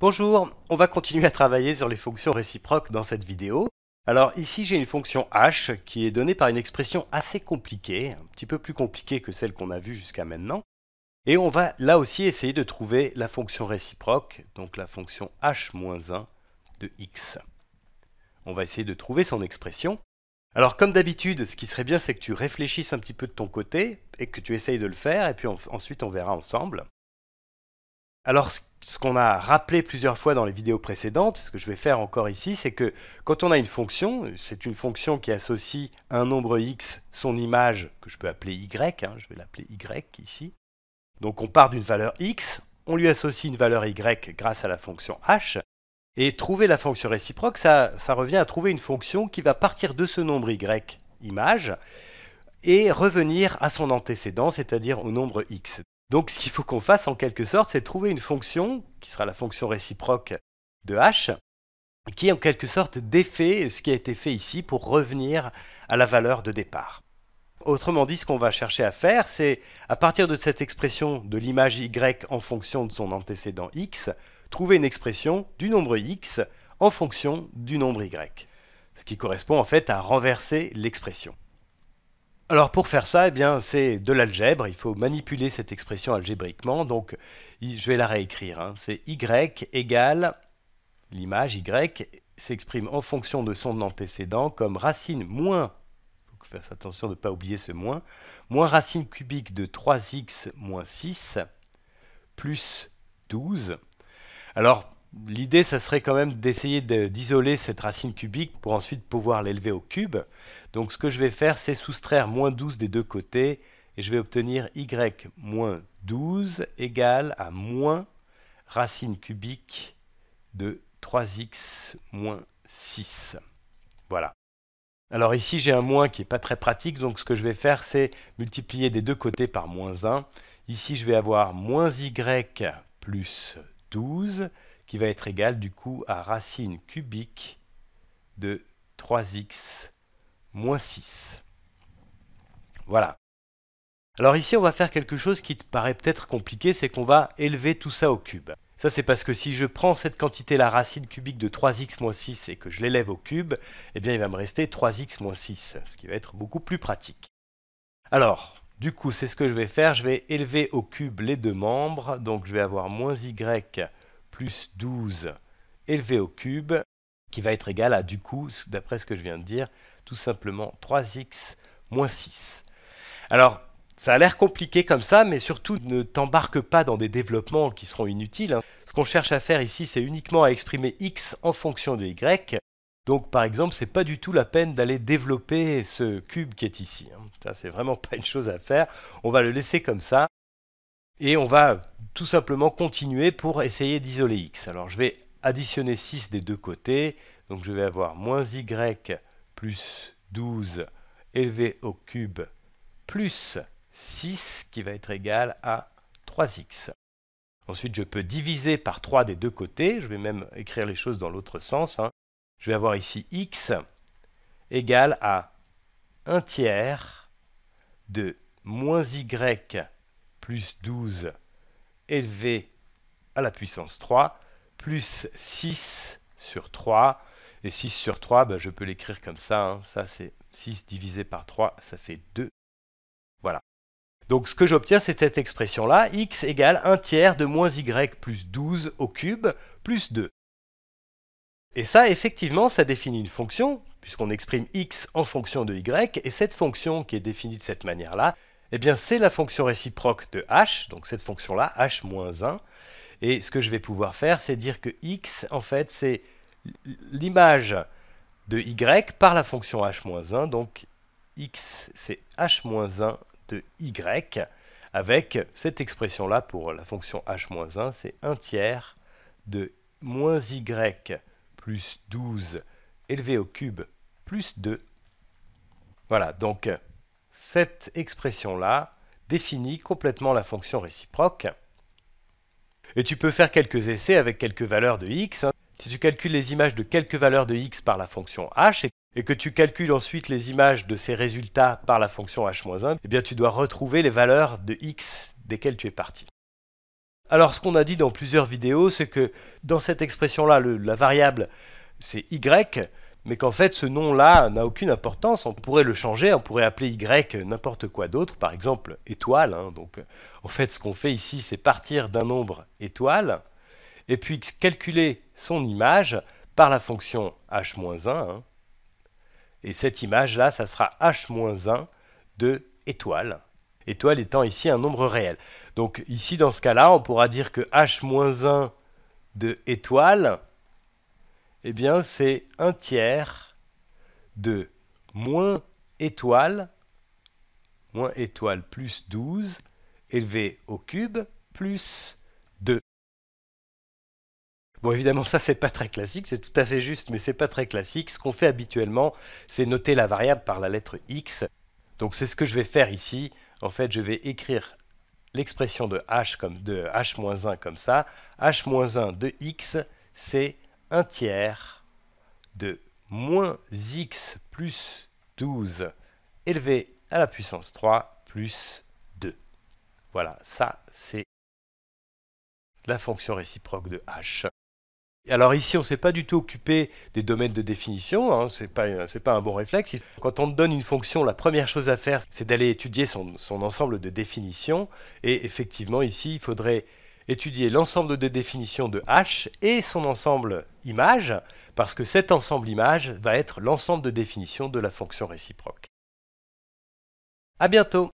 Bonjour, on va continuer à travailler sur les fonctions réciproques dans cette vidéo. Alors ici j'ai une fonction h qui est donnée par une expression assez compliquée, un petit peu plus compliquée que celle qu'on a vue jusqu'à maintenant. Et on va là aussi essayer de trouver la fonction réciproque, donc la fonction h-1 de x. On va essayer de trouver son expression. Alors comme d'habitude, ce qui serait bien c'est que tu réfléchisses un petit peu de ton côté et que tu essayes de le faire et puis ensuite on verra ensemble. Alors, ce qu'on a rappelé plusieurs fois dans les vidéos précédentes, ce que je vais faire encore ici, c'est que quand on a une fonction, c'est une fonction qui associe à un nombre x son image, que je peux appeler y, je vais l'appeler y ici. Donc on part d'une valeur x, on lui associe une valeur y grâce à la fonction h, et trouver la fonction réciproque, ça revient à trouver une fonction qui va partir de ce nombre y, image, et revenir à son antécédent, c'est-à-dire au nombre x. Donc ce qu'il faut qu'on fasse en quelque sorte, c'est trouver une fonction, qui sera la fonction réciproque de h, qui en quelque sorte défait ce qui a été fait ici pour revenir à la valeur de départ. Autrement dit, ce qu'on va chercher à faire, c'est à partir de cette expression de l'image y en fonction de son antécédent x, trouver une expression du nombre x en fonction du nombre y. Ce qui correspond en fait à renverser l'expression. Alors pour faire ça, eh bien, c'est de l'algèbre, il faut manipuler cette expression algébriquement, donc je vais la réécrire. C'est y égale, l'image y s'exprime en fonction de son antécédent comme racine moins, il faut faire attention de ne pas oublier ce moins racine cubique de 3x moins 6 plus 12. Alors l'idée, ça serait quand même d'essayer d'isoler cette racine cubique pour ensuite pouvoir l'élever au cube. Donc ce que je vais faire, c'est soustraire moins 12 des deux côtés, et je vais obtenir y moins 12 égale à moins racine cubique de 3x moins 6. Voilà. Alors ici, j'ai un moins qui n'est pas très pratique, donc ce que je vais faire, c'est multiplier des deux côtés par moins 1. Ici, je vais avoir moins y plus 12, qui va être égal du coup à racine cubique de 3x moins 6. Voilà. Alors ici, on va faire quelque chose qui te paraît peut-être compliqué, c'est qu'on va élever tout ça au cube. Ça, c'est parce que si je prends cette quantité, la racine cubique de 3x moins 6, et que je l'élève au cube, eh bien, il va me rester 3x moins 6, ce qui va être beaucoup plus pratique. Alors, du coup, c'est ce que je vais faire. Je vais élever au cube les deux membres. Donc, je vais avoir moins y plus 12 élevé au cube, qui va être égal à, du coup, d'après ce que je viens de dire, tout simplement 3x moins 6. Alors, ça a l'air compliqué comme ça, mais surtout ne t'embarque pas dans des développements qui seront inutiles. Ce qu'on cherche à faire ici, c'est uniquement à exprimer x en fonction de y. Donc par exemple, c'est pas du tout la peine d'aller développer ce cube qui est ici. Ça, c'est vraiment pas une chose à faire. On va le laisser comme ça. Et on va tout simplement continuer pour essayer d'isoler x. Alors je vais additionner 6 des deux côtés. Donc je vais avoir moins y plus 12 élevé au cube plus 6 qui va être égal à 3x. Ensuite, je peux diviser par 3 des deux côtés. Je vais même écrire les choses dans l'autre sens. Je vais avoir ici x égale à 1 tiers de moins y plus 12 élevé à la puissance 3 plus 6 sur 3. Et 6 sur 3, ben, je peux l'écrire comme ça. Ça, c'est 6 divisé par 3, ça fait 2. Voilà. Donc ce que j'obtiens, c'est cette expression-là, x égale 1 tiers de moins y plus 12 au cube plus 2. Et ça, effectivement, ça définit une fonction, puisqu'on exprime x en fonction de y, et cette fonction qui est définie de cette manière-là, eh bien c'est la fonction réciproque de h, donc cette fonction-là, h-1, et ce que je vais pouvoir faire, c'est dire que x, en fait, c'est l'image de y par la fonction h-1, donc x, c'est h-1 de y, avec cette expression-là pour la fonction h-1, c'est 1 tiers de moins y plus 12 élevé au cube plus 2. Voilà, donc cette expression-là définit complètement la fonction réciproque. Et tu peux faire quelques essais avec quelques valeurs de x. Si tu calcules les images de quelques valeurs de x par la fonction h, et que tu calcules ensuite les images de ces résultats par la fonction h-1, eh bien tu dois retrouver les valeurs de x desquelles tu es parti. Alors ce qu'on a dit dans plusieurs vidéos, c'est que dans cette expression-là, la variable c'est y, mais qu'en fait ce nom-là n'a aucune importance. On pourrait le changer, on pourrait appeler y n'importe quoi d'autre, par exemple étoile. Donc en fait ce qu'on fait ici, c'est partir d'un nombre étoile, et puis calculer son image par la fonction h-1. Et cette image-là, ça sera h-1 de étoile. Étoile étant ici un nombre réel. Donc ici, dans ce cas-là, on pourra dire que h-1 de étoile, eh bien, c'est 1/3 de moins étoile plus 12, élevé au cube, plus 2. Bon, évidemment, ça, c'est pas très classique, c'est tout à fait juste, mais c'est pas très classique. Ce qu'on fait habituellement, c'est noter la variable par la lettre x. Donc, c'est ce que je vais faire ici. En fait, je vais écrire l'expression de h comme de h-1 comme ça. h-1 de x, c'est 1/3 de moins x plus 12 élevé à la puissance 3 plus 2. Voilà, ça, c'est la fonction réciproque de h. Alors ici, on ne s'est pas du tout occupé des domaines de définition, c'est pas un bon réflexe. Quand on te donne une fonction, la première chose à faire, c'est d'aller étudier son ensemble de définitions. Et effectivement, ici, il faudrait étudier l'ensemble de définitions de h et son ensemble image, parce que cet ensemble image va être l'ensemble de définitions de la fonction réciproque. À bientôt!